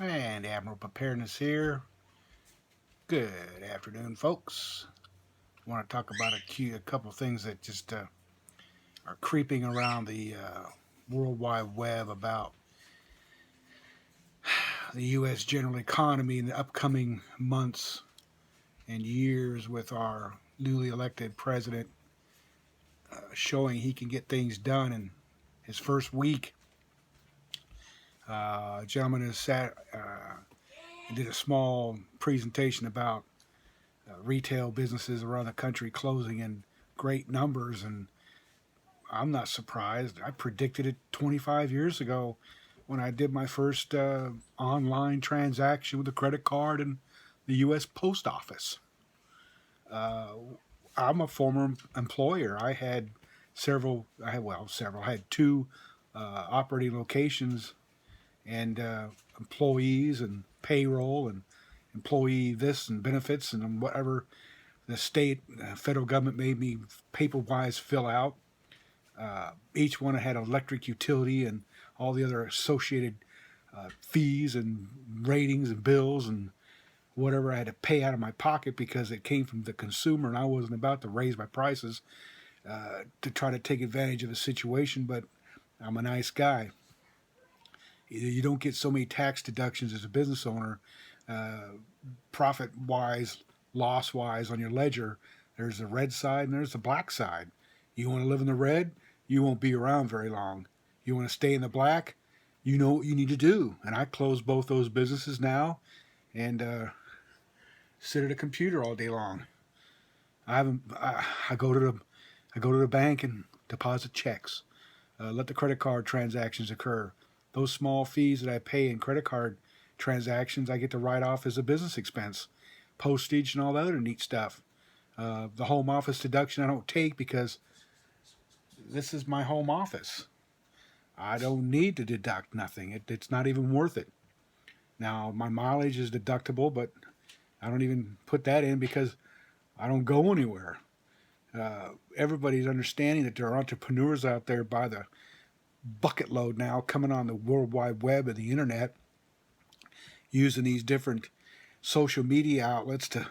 And Admiral Preparedness here. Good afternoon, folks. I want to talk about a couple of things that just are creeping around the World Wide Web about the U.S. general economy in the upcoming months and years with our newly elected president showing he can get things done in his first week. A gentleman has sat and did a small presentation about retail businesses around the country closing in great numbers, and I'm not surprised. I predicted it 25 years ago when I did my first online transaction with a credit card in the U.S. Post Office. Uh, I'm a former employer. I had several. I had two operating locations and employees and payroll and employee this and benefits and whatever the state, federal government made me paper-wise fill out. Each one had electric utility and all the other associated fees and ratings and bills and whatever I had to pay out of my pocket because it came from the consumer, and I wasn't about to raise my prices to try to take advantage of the situation, but I'm a nice guy. You don't get so many tax deductions as a business owner, profit-wise, loss-wise on your ledger. There's the red side and there's the black side. You want to live in the red, you won't be around very long. You want to stay in the black, you know what you need to do. And I close both those businesses now and sit at a computer all day long. I haven't. I go to the bank and deposit checks. Let the credit card transactions occur. Those small fees that I pay in credit card transactions, I get to write off as a business expense, postage and all the other neat stuff. The home office deduction I don't take because this is my home office. I don't need to deduct nothing. It's not even worth it. Now, my mileage is deductible, but I don't even put that in because I don't go anywhere. Everybody's understanding that there are entrepreneurs out there by the bucket load now coming on the World Wide Web and the internet using these different social media outlets to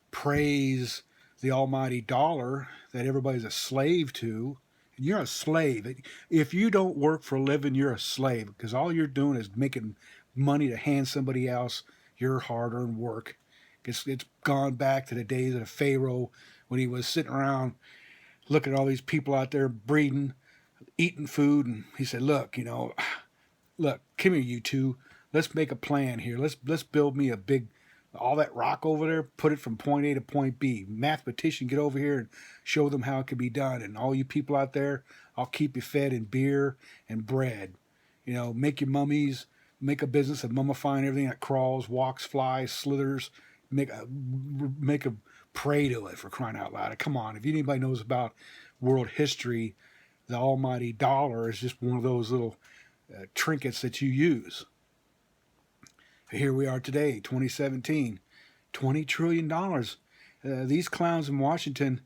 praise the almighty dollar that everybody's a slave to. And you're a slave. If you don't work for a living, you're a slave because all you're doing is making money to hand somebody else your hard-earned work. It's gone back to the days of the Pharaoh when he was sitting around looking at all these people out there breeding, eating food, and he said, look, look, come here, you two. Let's make a plan here. Let's build me a big, all that rock over there, put it from point A to point B. Mathematician, get over here and show them how it can be done. And all you people out there, I'll keep you fed in beer and bread. Make your mummies, make a business of mummifying everything that crawls, walks, flies, slithers. Make a pray to it, for crying out loud. Come on, if anybody knows about world history, the almighty dollar is just one of those little trinkets that you use. Here we are today, 2017, $20 trillion. These clowns in Washington,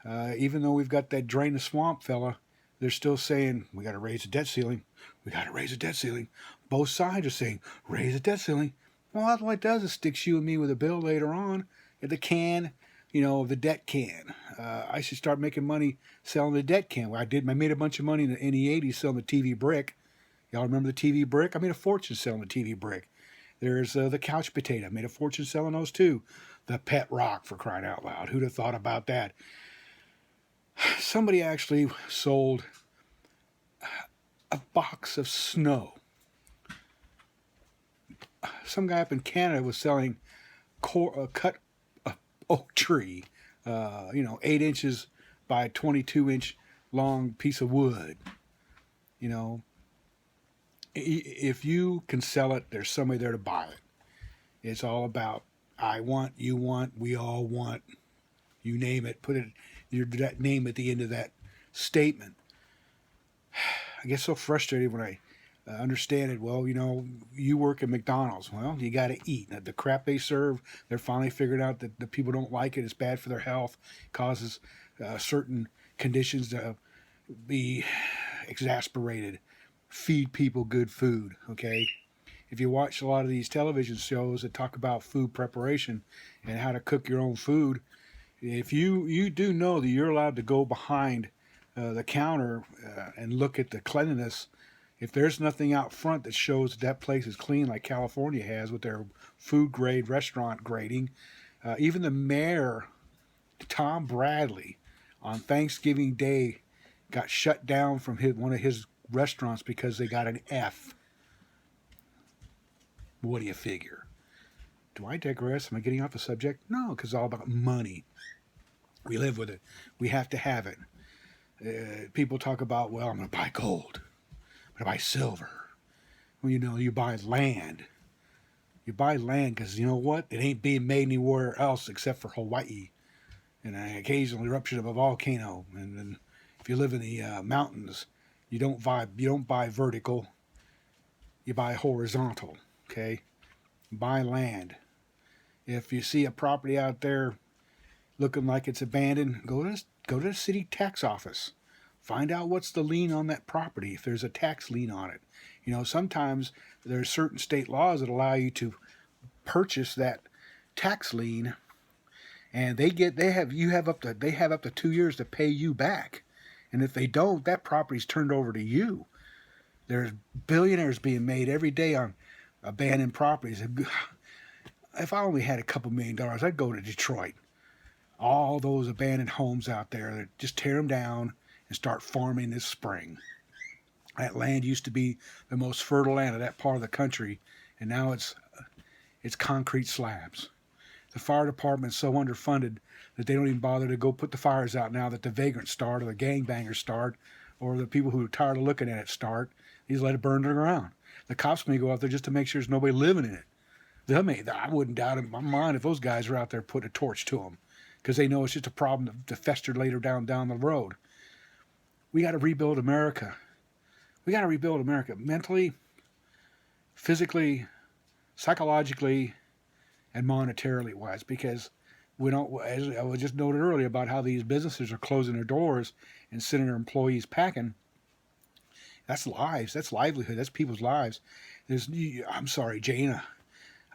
even though we've got that drain the swamp fella, they're still saying, we got to raise the debt ceiling. We got to raise the debt ceiling. Both sides are saying, raise the debt ceiling. Well, that's what it does. It sticks you and me with a bill later on at the can, the debt can. I should start making money selling the debt can. I made a bunch of money in the 80s selling the TV brick. Y'all remember the TV brick? I made a fortune selling the TV brick. There's the couch potato. I made a fortune selling those too. The pet rock, for crying out loud. Who'd have thought about that? Somebody actually sold a box of snow. Some guy up in Canada was selling cut oak tree, 8 inches by 22-inch long piece of wood. If you can sell it, there's somebody there to buy it. It's all about I want, you want, we all want. You name it, put your name at the end of that statement. I get so frustrated when I understand it. Well, you work at McDonald's. Well, you got to eat. The crap they serve, they're finally figured out that the people don't like it. It's bad for their health, causes certain conditions to be exasperated. Feed people good food, okay? if you watch a lot of these television shows that talk about food preparation and how to cook your own food, if you do know that you're allowed to go behind the counter and look at the cleanliness. If there's nothing out front that shows that place is clean, like California has with their food grade restaurant grading, even the mayor, Tom Bradley, on Thanksgiving Day, got shut down from one of his restaurants because they got an F. What do you figure? Do I digress? Am I getting off the subject? No, because it's all about money. We live with it. We have to have it. People talk about, well, I'm going to buy gold. I'm going to buy silver. Well, you buy land. You buy land because, you know what? It ain't being made anywhere else except for Hawaii. And an occasional eruption of a volcano. And then if you live in the mountains, you don't buy vertical. You buy horizontal. Okay? Buy land. If you see a property out there looking like it's abandoned, go to the city tax office. Find out what's the lien on that property, if there's a tax lien on it. Sometimes there's certain state laws that allow you to purchase that tax lien, and they have up to 2 years to pay you back. And if they don't, that property's turned over to you. There's billionaires being made every day on abandoned properties. If I only had a couple $1 million, I'd go to Detroit. All those abandoned homes out there, just tear them down and start farming this spring. That land used to be the most fertile land of that part of the country, and now it's concrete slabs. The fire department's so underfunded that they don't even bother to go put the fires out now that the vagrants start, or the gangbangers start, or the people who are tired of looking at it start. They just let it burn to the ground. The cops may go out there just to make sure there's nobody living in it. I wouldn't doubt in my mind if those guys are out there putting a torch to them, because they know it's just a problem to fester later down the road. We got to rebuild America. We got to rebuild America mentally, physically, psychologically, and monetarily wise, because we don't, as I was just noted earlier about how these businesses are closing their doors and sending their employees packing. That's lives. That's livelihood. That's people's lives. I'm sorry, Jana.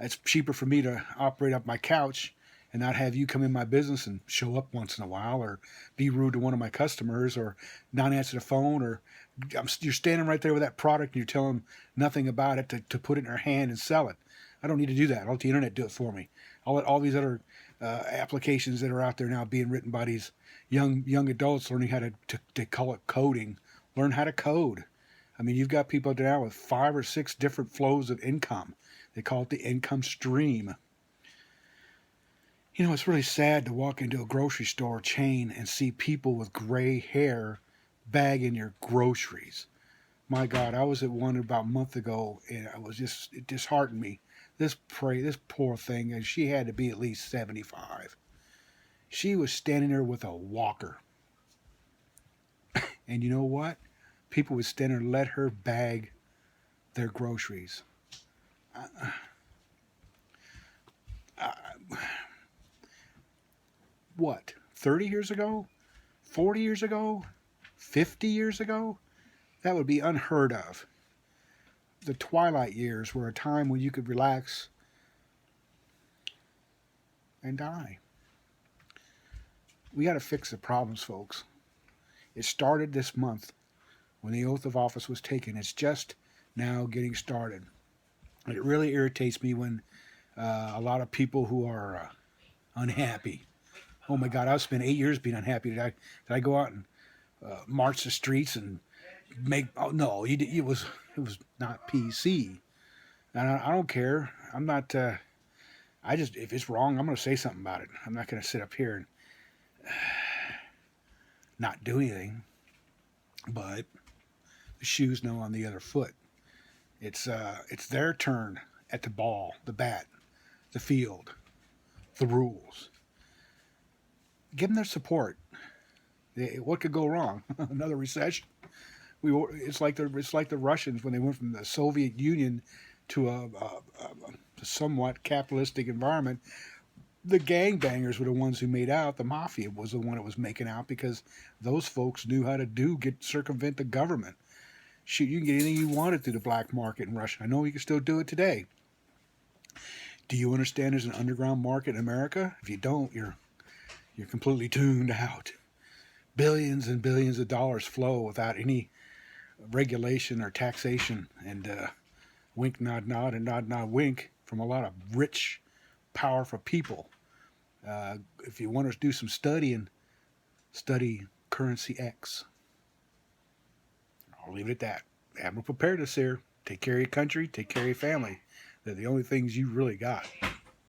It's cheaper for me to operate up my couch and not have you come in my business and show up once in a while, or be rude to one of my customers, or not answer the phone, or you're standing right there with that product and you're telling them nothing about it to put it in their hand and sell it. I don't need to do that. I'll let the internet do it for me. I'll let all these other applications that are out there now being written by these young adults learning how to call it coding. Learn how to code. I mean, you've got people out there now with 5 or 6 different flows of income. They call it the income stream. It's really sad to walk into a grocery store chain and see people with gray hair bagging your groceries. My God, I was at one about a month ago, and it disheartened me. This poor thing, and she had to be at least 75. She was standing there with a walker. And you know what? People would stand there and let her bag their groceries. What? 30 years ago? 40 years ago? 50 years ago? That would be unheard of. The twilight years were a time when you could relax and die. We got to fix the problems, folks. It started this month when the oath of office was taken. It's just now getting started. And it really irritates me when a lot of people who are unhappy. Oh my God, I've spent 8 years being unhappy. Did I go out and march the streets and make? Oh no, it was not PC. And I don't care. I'm not. If it's wrong, I'm going to say something about it. I'm not going to sit up here and not do anything. But the shoe's now on the other foot. It's their turn at the ball, the bat, the field, the rules. Give them their support. What could go wrong? Another recession. It's like the Russians when they went from the Soviet Union to a somewhat capitalistic environment. The gangbangers were the ones who made out. The mafia was the one that was making out, because those folks knew how to circumvent the government. Shoot, you can get anything you wanted through the black market in Russia. I know you can still do it today. Do you understand there's an underground market in America? If you don't, you're completely tuned out. Billions and billions of dollars flow without any regulation or taxation, and wink, nod, nod, and nod, nod, wink from a lot of rich, powerful people. If you want to do some studying, study Currency X. I'll leave it at that. Have a preparedness here. Take care of your country. Take care of your family. They're the only things you really got.